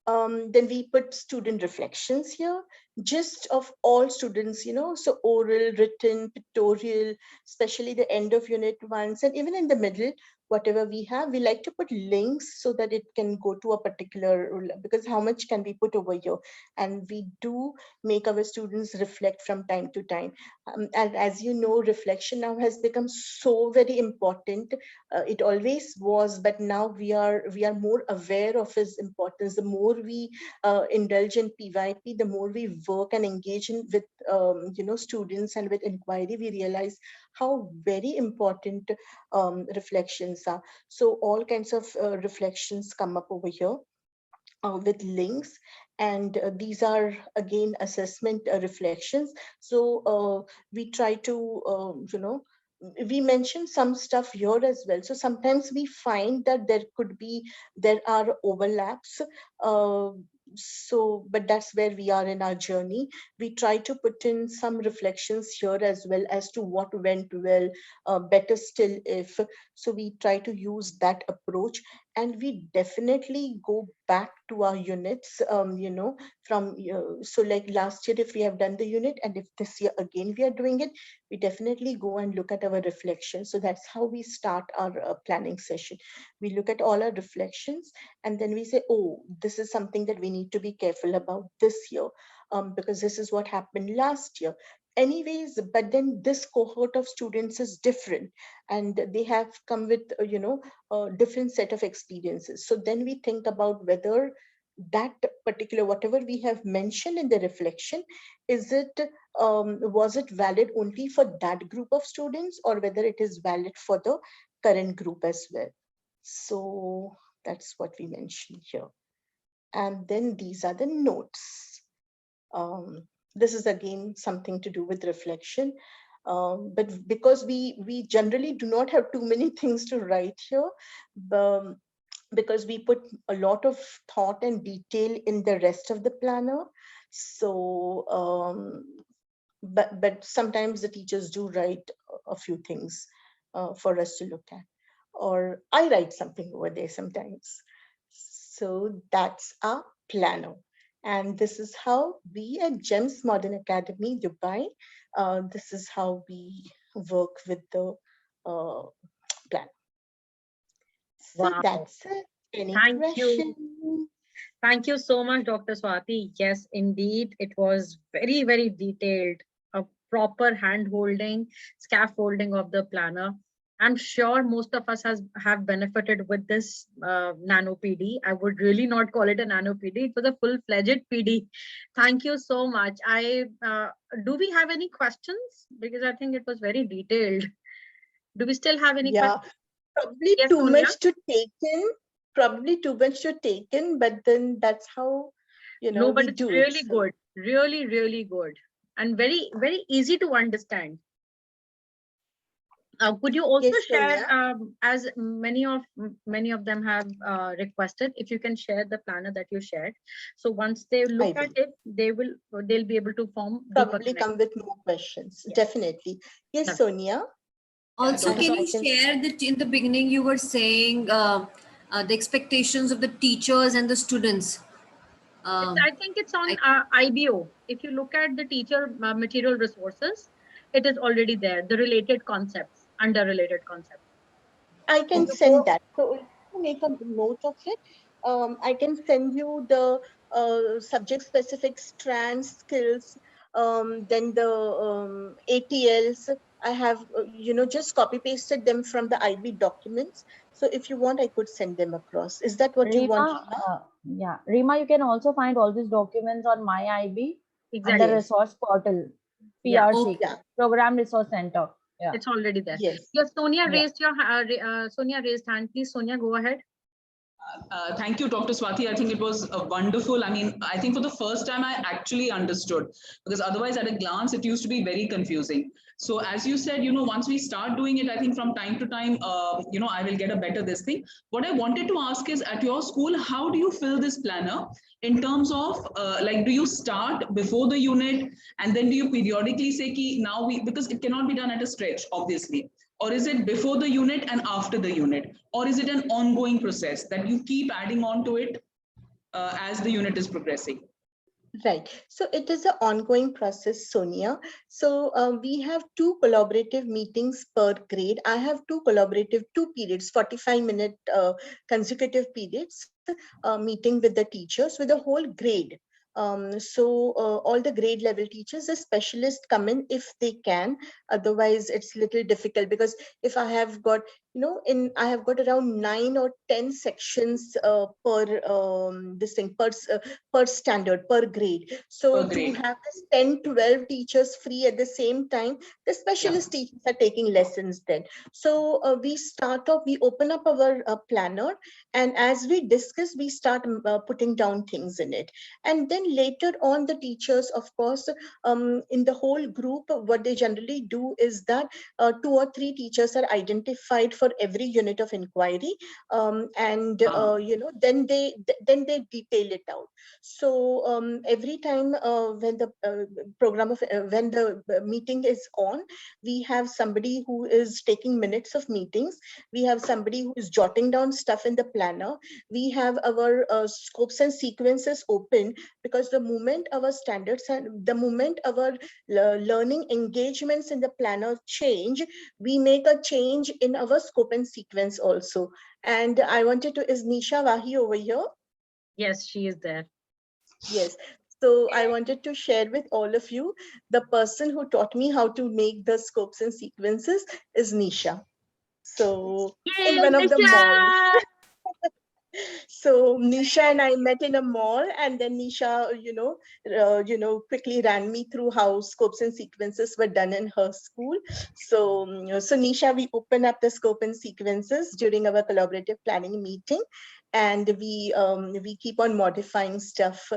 then we put student reflections here, just of all students, so oral, written, pictorial, especially the end of unit ones, and even in the middle, whatever we have, we like to put links so that it can go to a particular, because how much can we put over here? And we do make our students reflect from time to time. And as you know, reflection now has become so very important. It always was, but now we are more aware of its importance. The more we indulge in PYP, the more we work and engage with students and with inquiry, we realize how very important reflections are. So all kinds of reflections come up over here with links, and these are again assessment reflections. So we try to we mention some stuff here as well. So sometimes we find that there are overlaps, uh, but that's where we are in our journey. We try to put in some reflections here as well as to what went well, better still if. So we try to use that approach, and we definitely go back to our units, from so like last year if we have done the unit, and if this year again we are doing it, we definitely go and look at our reflections. So that's how we start our planning session. We look at all our reflections, and then we say, oh, this is something that we need to be careful about this year, because this is what happened last year anyways, but then this cohort of students is different, and they have come with a different set of experiences. So then we think about whether that particular, whatever we have mentioned in the reflection, is it was it valid only for that group of students, or whether it is valid for the current group as well. So that's what we mentioned here. And then these are the notes. This is again something to do with reflection. But because we generally do not have too many things to write here, because we put a lot of thought and detail in the rest of the planner. So, but sometimes the teachers do write a few things for us to look at, or I write something over there sometimes. So that's our planner. And this is how we at GEMS Modern Academy, Dubai, this is how we work with the plan. So Wow. that's it. Any Thank you. questions? Thank you so much, Dr. Swati. Yes, indeed, it was very, very detailed, a proper hand holding, scaffolding of the planner. I'm sure most of us have benefited with this Nano PD. I would really not call it a Nano PD. It was a full-fledged PD. Thank you so much. Do we have any questions? Because I think it was very detailed. Do we still have any Yeah, questions? probably Yes, too Sonia? much to take in. Probably too much to take in, but then that's how, No, we but it's do it. really So good. Really, really good. And very, very easy to understand. Could you also yes, share, Sonia, as many of them have requested, if you can share the planner that you shared. So once they I look at will it, they'll be able to form deeper probably come connection. with more questions. Yes. Definitely. Yes, Lovely. Sonia. Also, Dr. can I you can. share that in the beginning you were saying the expectations of the teachers and the students? I think it's on I, IBO. If you look at the teacher material resources, it is already there. The related concepts, under related concepts. I If can you send go, that. So to make a note of it, I can send you the subject-specific strands, skills, then the ATLs. I have, just copy-pasted them from the IB documents. So if you want, I could send them across. Is that what you want, Rima, Rima? yeah, Rima, you can also find all these documents on my IB under exactly. Yes. resource portal, Yeah. PRC, okay. Yeah. Program Resource Center. Yeah, It's already there. Yes. Yes, Sonia yeah. raised Sonia raised hand. Please, Sonia, go ahead. Thank you, Dr. Swati. I think it was wonderful. I mean, I think for the first time I actually understood, because otherwise at a glance it used to be very confusing. So as you said, once we start doing it, I think from time to time, I will get a better this thing. What I wanted to ask is, at your school, how do you fill this planner in terms of do you start before the unit and then do you periodically say ki now because it cannot be done at a stretch, obviously. Or is it before the unit and after the unit? Or is it an ongoing process that you keep adding on to it as the unit is progressing? Right. So it is an ongoing process, Sonia. So we have two collaborative meetings per grade. I have two periods, 45-minute consecutive periods, meeting with the teachers with the whole grade. All the grade level teachers, the specialists come in if they can. Otherwise, it's little difficult because if I have got I have got around 9 or 10 sections per this thing per standard, per grade. So Per to grade. have this 10, 12 teachers free at the same time, the Yeah. specialist teachers are taking lessons then. So we open up our planner, and as we discuss, we start putting down things in it. And then later on, the teachers, of course, in the whole group, what they generally do is that 2 or 3 teachers are identified for every unit of inquiry, and then they detail it out. So every time when the when the meeting is on, we have somebody who is taking minutes of meetings. We have somebody who is jotting down stuff in the planner. We have our scopes and sequences open, because the moment our standards and the moment our learning engagements in the planner change, we make a change in our scope and sequence also. And I wanted to, is Nisha Wahi over here? Yes, she is there. Yes. So I wanted to share with all of you, the person who taught me how to make the scopes and sequences is Nisha. So in Yay, one of the malls. Nisha! So Nisha and I met in a mall, and then Nisha, quickly ran me through how scopes and sequences were done in her school. So, so Nisha, we open up the scope and sequences during our collaborative planning meeting, and we keep on modifying stuff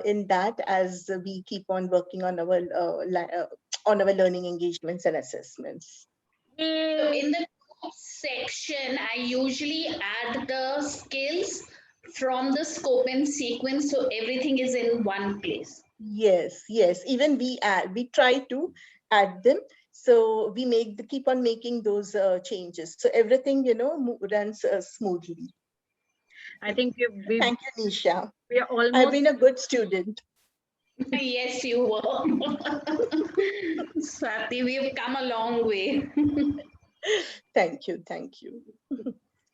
in that as we keep on working on our learning engagements and assessments. So Yay! in the top section, I usually add the skills from the scope and sequence, so everything is in one place. Yes, yes. Even we try to add them. So we keep on making those changes. So everything, runs smoothly. I think Thank you, Nisha. we are I've almost. been a good student. Yes, you were. Swati, we've come a long way. Thank you. Thank you.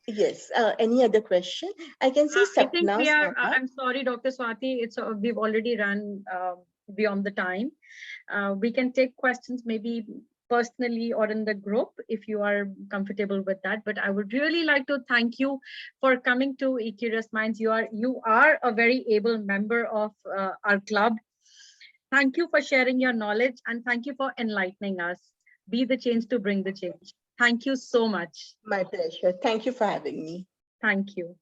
Yes. Any other question? I can see I think we Sapna's are. hand up. I'm sorry, Dr. Swati. We've already run beyond the time. We can take questions maybe personally or in the group if you are comfortable with that. But I would really like to thank you for coming to Ecurious Minds. You are a very able member of our club. Thank you for sharing your knowledge and thank you for enlightening us. Be the change to bring the change. Thank you so much. My pleasure. Thank you for having me. Thank you.